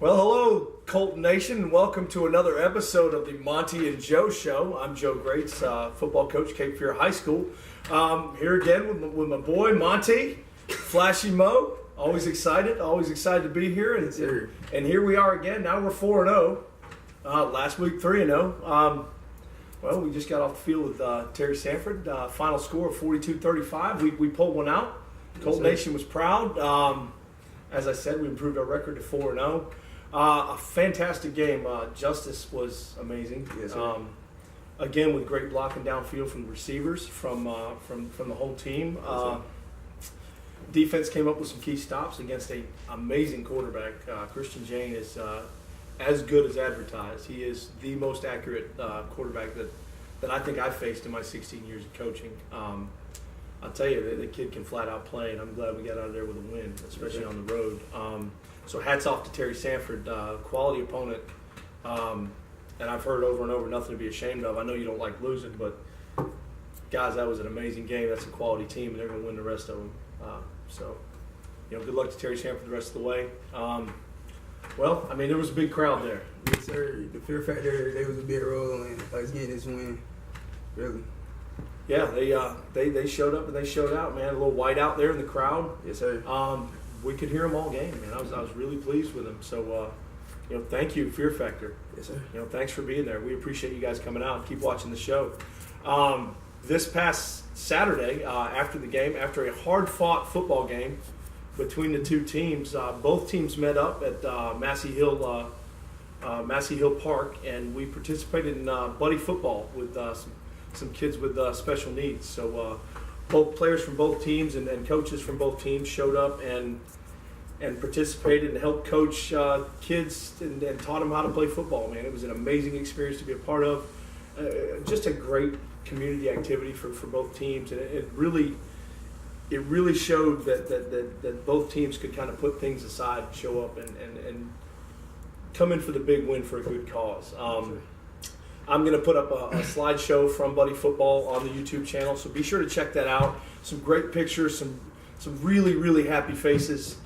Well, hello, Colton Nation, and welcome to another episode of the Monty and Joe Show. I'm Joe Greats, football coach, Cape Fear High School. Here again with my boy, Monty, Flashy Mo. Always excited to be here. And here we are again. Now we're 4-0. Last week, 3-0. Well, we just got off the field with Terry Sanford. Final score of 42-35. We pulled one out. Colton Nation was proud. As I said, we improved our record to 4-0. A fantastic game. Justice was amazing. Yes, sir. Again, with great blocking downfield from the receivers, from the whole team. Defense came up with some key stops against an amazing quarterback. Christian Jane is as good as advertised. He is the most accurate quarterback that I think I've faced in my 16 years of coaching. I'll tell you, the kid can flat out play, and I'm glad we got out of there with a win, especially on the road. So hats off to Terry Sanford, quality opponent. And I've heard over and over, nothing to be ashamed of. I know you don't like losing, but guys, that was an amazing game. That's a quality team, and they're going to win the rest of them. So, good luck to Terry Sanford the rest of the way. Well, I mean, there was a big crowd there. Yes, sir. The fear factor, they was a big role in us getting this win, really. Yeah, they showed up and they showed out, man. A little white out there in the crowd. Yes, sir. We could hear them all game, man. I was really pleased with them. So, thank you, Fear Factor. Yes, sir. Thanks for being there. We appreciate you guys coming out. Keep watching the show. This past Saturday, after the game, after a hard-fought football game between the two teams, both teams met up at Massey Hill Park, and we participated in buddy football with some kids with special needs. So both players from both teams and coaches from both teams showed up and participated and helped coach kids and taught them how to play football. Man, it was an amazing experience to be a part of. Just a great community activity for both teams, and it really showed that both teams could kind of put things aside, show up, and come in for the big win for a good cause. I'm going to put up a slideshow from Buddy Football on the YouTube channel, so be sure to check that out. Some great pictures, some really, really happy faces.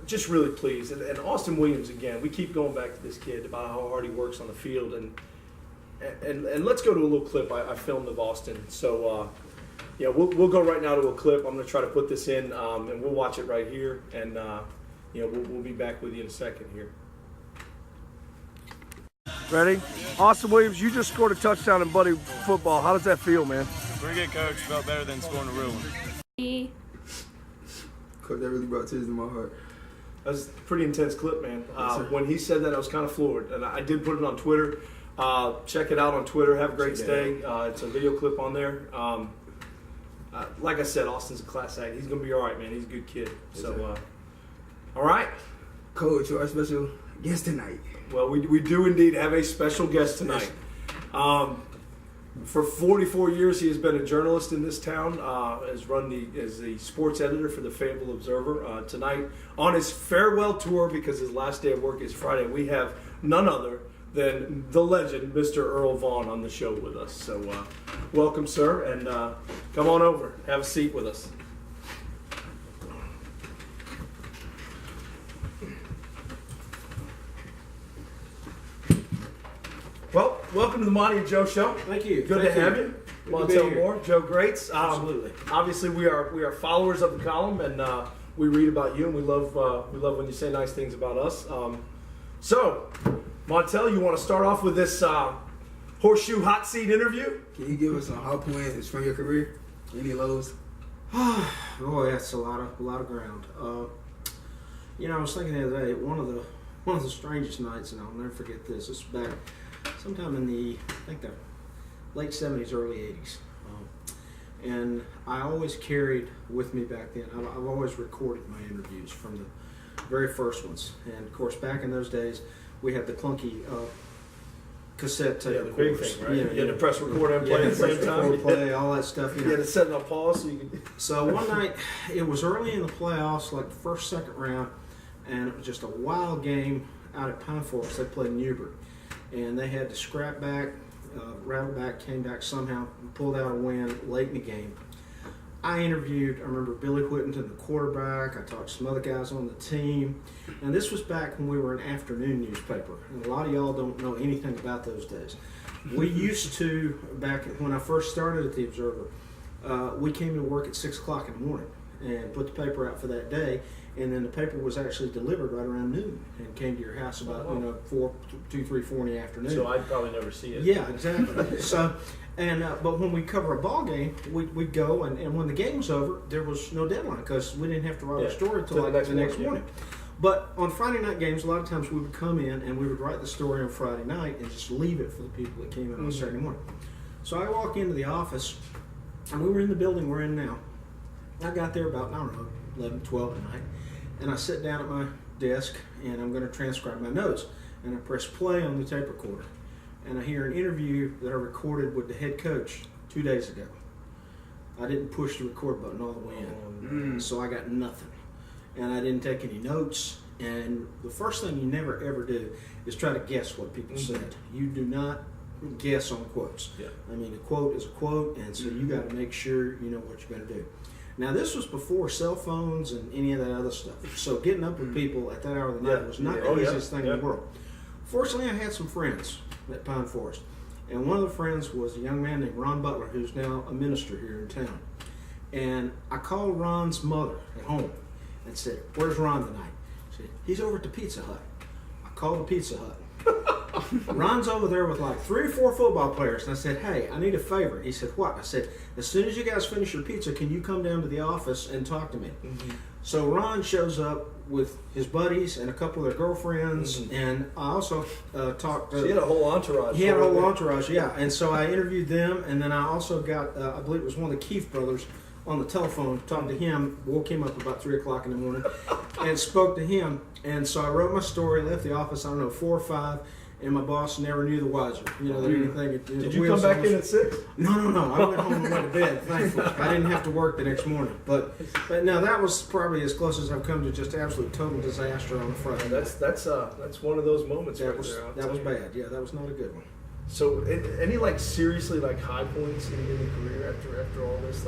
Just really pleased. And Austin Williams, again, we keep going back to this kid about how hard he works on the field. And let's go to a little clip I filmed of Austin. So, we'll go right now to a clip. I'm going to try to put this in, and we'll watch it right here. And, we'll be back with you in a second here. Ready? Austin Williams, you just scored a touchdown in Buddy Football. How does that feel, man? Pretty good, Coach. Felt better than scoring a real one. Coach, that really brought tears to my heart. That was a pretty intense clip, man. Yes, when he said that, I was kind of floored. And I did put it on Twitter. Check it out on Twitter. Have a great day. It's a video clip on there. Like I said, Austin's a class act. He's going to be all right, man. He's a good kid. Yes, so, all right. Coach, you're our special guest tonight. Well, we do indeed have a special guest tonight. For 44 years, he has been a journalist in this town, has run as the sports editor for the Fayetteville Observer. Tonight, on his farewell tour, because his last day of work is Friday, we have none other than the legend, Mr. Earl Vaughn, on the show with us. So welcome, sir, and come on over. Have a seat with us. Well, welcome to the Monty and Joe Show. Thank you. Good to have you. Montel Moore, Joe Greats. Absolutely. Obviously, we are followers of the column, and we read about you, and we love when you say nice things about us. So, Montel, you want to start off with this horseshoe hot seat interview? Can you give us some high points from your career? Any lows? Boy, that's a lot of ground. I was thinking the other day, one of the strangest nights, and I'll never forget this. This was back sometime in the late 70s, early 80s. And I always carried with me back then, I've always recorded my interviews from the very first ones. And of course, back in those days, we had the clunky cassette tape. Yeah, the big thing, right? You had to press record and play at the same time. Play, all that stuff. You had to set it on pause so you could. So one night, it was early in the playoffs, like the first, second round, and it was just a wild game out at Pine Forest. They played Newburgh, and they had to scrap back, rattle back, came back somehow, pulled out a win late in the game. I remember Billy Whittington, the quarterback. I talked to some other guys on the team. And this was back when we were an afternoon newspaper. And a lot of y'all don't know anything about those days. We used to, back when I first started at the Observer, we came to work at 6 o'clock in the morning and put the paper out for that day. And then the paper was actually delivered right around noon and came to your house about 4 in the afternoon. So I'd probably never see it. Yeah, exactly. So, but when we cover a ball game, we'd go, and when the game was over, there was no deadline because we didn't have to write a story until the next morning. But on Friday night games, a lot of times we would come in and we would write the story on Friday night and just leave it for the people that came in on Saturday morning. So I walk into the office, and we were in the building we're in now. I got there about, 11, 12 at night, and I sit down at my desk, and I'm going to transcribe my notes. And I press play on the tape recorder, and I hear an interview that I recorded with the head coach 2 days ago. I didn't push the record button all the way in, so I got nothing. And I didn't take any notes. And the first thing you never ever do is try to guess what people said. You do not guess on quotes. Yeah. I mean, a quote is a quote, and so you got to make sure you know what you're going to do. Now, this was before cell phones and any of that other stuff. So getting up with people at that hour of the night was not the easiest thing in the world. Fortunately, I had some friends at Pine Forest. And one of the friends was a young man named Ron Butler, who's now a minister here in town. And I called Ron's mother at home and said, "Where's Ron tonight?" She said, "He's over at the Pizza Hut." I called the Pizza Hut. Ron's over there with like 3 or 4 football players. And I said, "Hey, I need a favor." He said, "What?" I said, "As soon as you guys finish your pizza, can you come down to the office and talk to me?" So Ron shows up with his buddies and a couple of their girlfriends. And I also talked to... So he had a whole entourage. He had a whole entourage, yeah. And so I interviewed them, and then I also got, I believe it was one of the Keefe brothers, on the telephone, talked to him, woke him up about 3 o'clock in the morning, and spoke to him. And so I wrote my story, left the office, 4 or 5, and my boss never knew the wiser. You know, that anything. Did you come back in at 6? No. I went home and went to bed, thankfully. I didn't have to work the next morning. But no, that was probably as close as I've come to just absolute total disaster on a Friday. That's one of those moments that right was there. that was bad. Yeah, that was not a good one. So, any seriously high points in the career after all this,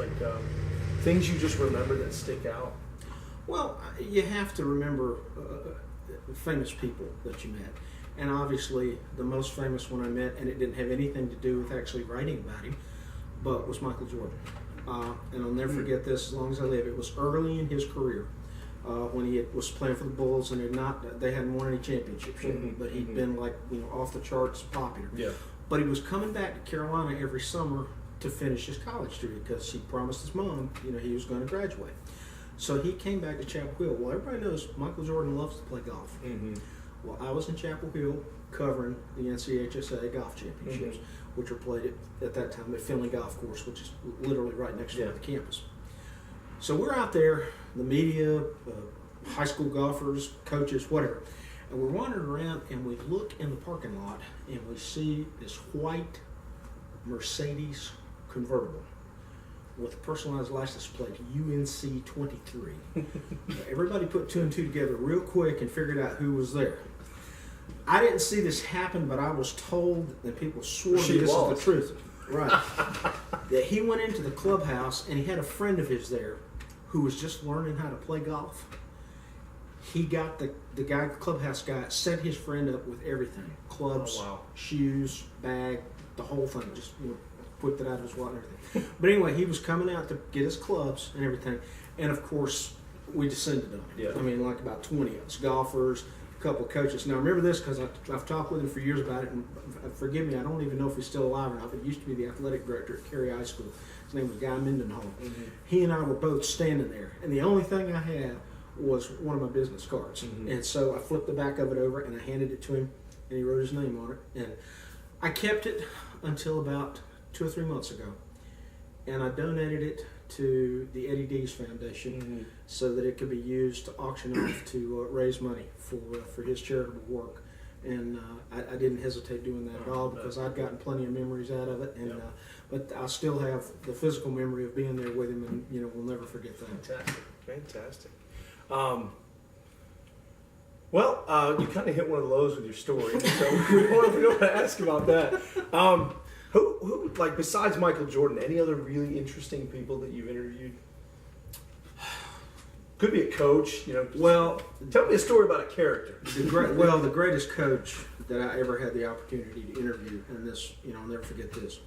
things you just remember that stick out? Well, you have to remember famous people that you met. And obviously, the most famous one I met, and it didn't have anything to do with actually writing about him, but was Michael Jordan. And I'll never forget this as long as I live. It was early in his career when he was playing for the Bulls, and they hadn't won any championships yet, but he'd been off the charts popular. Yeah. But he was coming back to Carolina every summer to finish his college degree because he promised his mom, he was going to graduate. So he came back to Chapel Hill. Well, everybody knows Michael Jordan loves to play golf. Well, I was in Chapel Hill covering the NCHSA golf championships, which were played at that time at Finley Golf Course, which is literally right next door to the campus. So we're out there, the media, high school golfers, coaches, whatever, and we're wandering around, and we look in the parking lot, and we see this white Mercedes convertible with a personalized license plate, UNC 23. Everybody put 2 and 2 together real quick and figured out who was there. I didn't see this happen, but I was told, and people swore to me this is the truth. Right. That he went into the clubhouse, and he had a friend of his there who was just learning how to play golf. He got the clubhouse guy, set his friend up with everything. Clubs, shoes, bag, the whole thing. Just, put that out of his wallet and everything. But anyway, he was coming out to get his clubs and everything. And of course, we descended on him. Yeah. I mean, about 20 of us, golfers, a couple of coaches. Now, remember this because I've talked with him for years about it. And forgive me, I don't even know if he's still alive or not, but he used to be the athletic director at Cary High School. His name was Guy Mendenhall. He and I were both standing there. And the only thing I had was one of my business cards. And so I flipped the back of it over and I handed it to him, and he wrote his name on it. And I kept it until about 2 or 3 months ago, and I donated it to the Eddie Dees Foundation so that it could be used to auction off to raise money for his charitable work. And I didn't hesitate doing that at all because I've gotten plenty of memories out of it. And but I still have the physical memory of being there with him, and we'll never forget that. Fantastic. Well, you kind of hit one of the lows with your story, so we want to ask about that. Who like besides Michael Jordan, any other really interesting people that you've interviewed? Could be a coach, you know. Well, Tell me a story about a character. the greatest coach that I ever had the opportunity to interview, and this, I'll never forget this,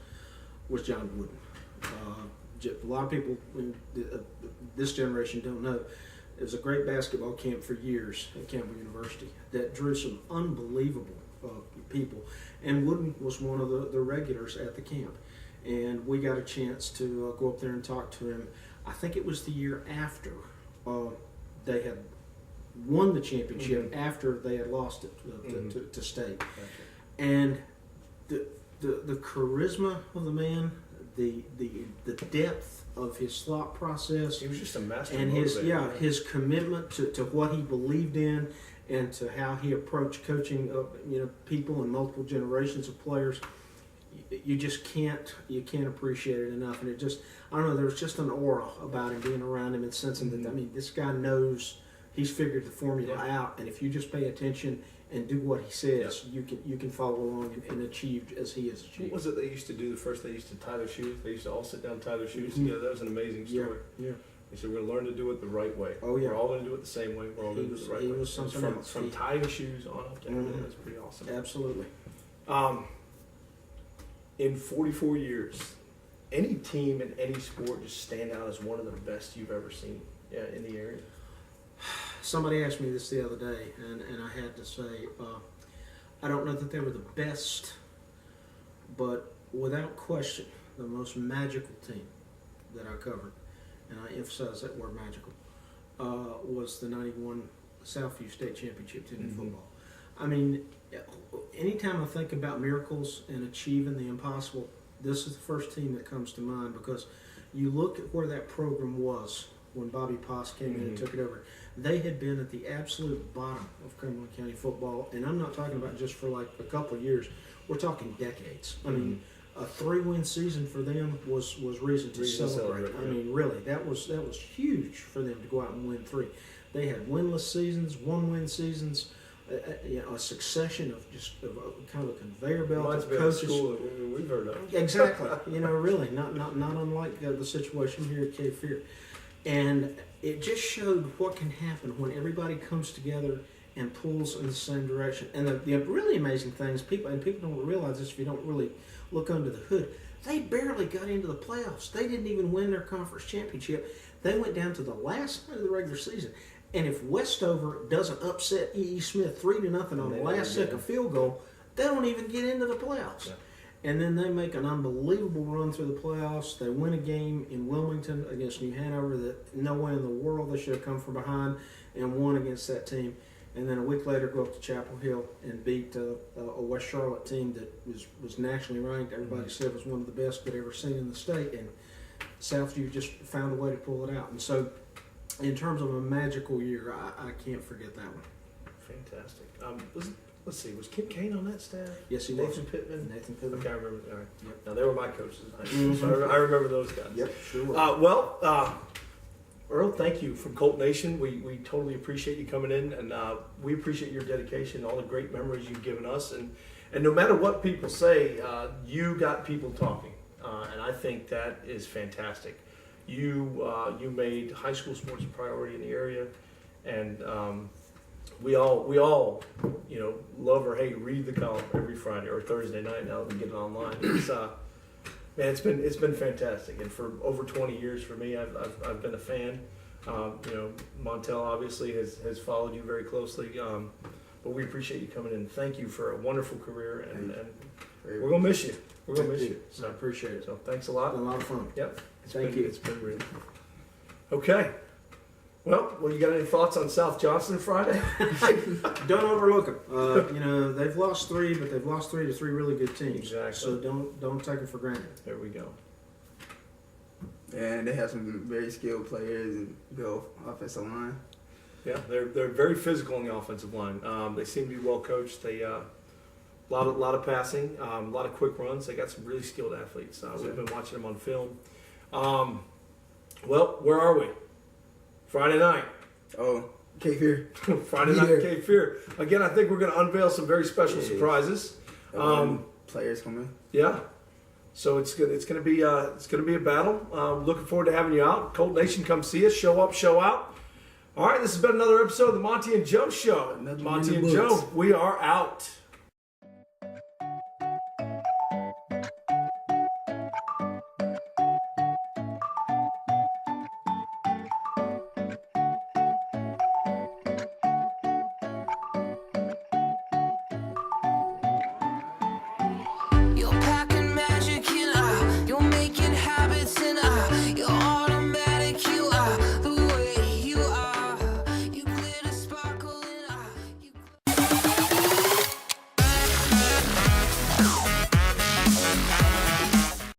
was John Wooden. A lot of people in this generation don't know. It was a great basketball camp for years at Campbell University that drew some unbelievable people, and Wooden was one of the regulars at the camp. And we got a chance to go up there and talk to him. I think it was the year after they had won the championship, after they had lost it to State. Gotcha. And the charisma of the man, the depth of his thought process, He was just a master and motivator. his commitment to what he believed in, and to how he approached coaching people and multiple generations of players. You just can't appreciate it enough. And it just, I don't know, there was just an aura about him, being around him and sensing that, this guy knows, he's figured the formula out, and if you just pay attention and do what he says, you can follow along and achieve as he has achieved. What was it they used to do the first? They used to tie their shoes. They used to all sit down and tie their shoes together. That was an amazing story. Yeah. They said, we're going to learn to do it the right way. Oh, yeah. We're all going to do it the same way. We're all going to do it the right way. He was something from, else. From tying shoes on up to everything. That's pretty awesome. Absolutely. In 44 years, any team in any sport just stand out as one of the best you've ever seen in the area? Somebody asked me this the other day, and I had to say, I don't know that they were the best, but without question, the most magical team that I covered, and I emphasize that word magical, was the 91 Southview State Championship team in football. I mean, anytime I think about miracles and achieving the impossible, this is the first team that comes to mind, because you look at where that program was when Bobby Poss came in and took it over. They had been at the absolute bottom of Cumberland County football, and I'm not talking about just for like a couple of years. We're talking decades. I mean, a 3-win season for them was reason to celebrate. I mean, really, that was huge for them to go out and win 3. They had winless seasons, 1-win seasons, a succession of just kind of a conveyor belt of coaches. School that we've heard of. Exactly. Really, not unlike the situation here at Cape Fear. And it just showed what can happen when everybody comes together and pulls in the same direction. And the really amazing thing is, people don't realize this if you don't really look under the hood, they barely got into the playoffs. They didn't even win their conference championship. They went down to the last night of the regular season. And if Westover doesn't upset E.E. Smith 3-0 on the last second field goal, they don't even get into the playoffs. Yeah. And then they make an unbelievable run through the playoffs. They win a game in Wilmington against New Hanover that no way in the world they should have come from behind, and won against that team. And then a week later go up to Chapel Hill and beat a West Charlotte team that was nationally ranked. Everybody said was one of the best they'd ever seen in the state. And Southview just found a way to pull it out. And so, in terms of a magical year, I can't forget that one. Fantastic. Let's see, was Kim Kane on that staff? Yes, he Nathan was. Pittman? Nathan Pittman. Okay, I remember. All right. Yep. Now, they were my coaches. So I remember those guys. Yep, sure was. Well, Earl, thank you from Colt Nation. We totally appreciate you coming in, and we appreciate your dedication, all the great memories you've given us. And no matter what people say, you got people talking, and I think that is fantastic. You made high school sports a priority in the area, and we all love or hate, read the column every Friday or Thursday night now that we get it online. It's been fantastic, and for over 20 years for me, I've been a fan. Montel obviously has followed you very closely, but we appreciate you coming in. Thank you for a wonderful career, and we're gonna miss you. We're gonna miss you. So I appreciate it. So thanks a lot. It's been a lot of fun. Yep. Thank you. It's been real. Okay. Well, you got any thoughts on South Johnson Friday? Don't overlook them. They've lost 3, but they've lost 3 to 3 really good teams. Exactly. So don't take them for granted. There we go. And they have some very skilled players and good offensive line. Yeah, they're very physical on the offensive line. They seem to be well coached. They lot of passing, a lot of quick runs. They got some really skilled athletes. We've been watching them on film. Well, where are we? Friday night. Oh, Cape Fear. Friday night, Cape Fear. Again, I think we're going to unveil some very special surprises. Players coming. Yeah. So it's gonna be a battle. Looking forward to having you out. Colt Nation, come see us. Show up, show out. All right, this has been another episode of the Monty and Joe Show. Another Monty one in and the books. Joe, we are out.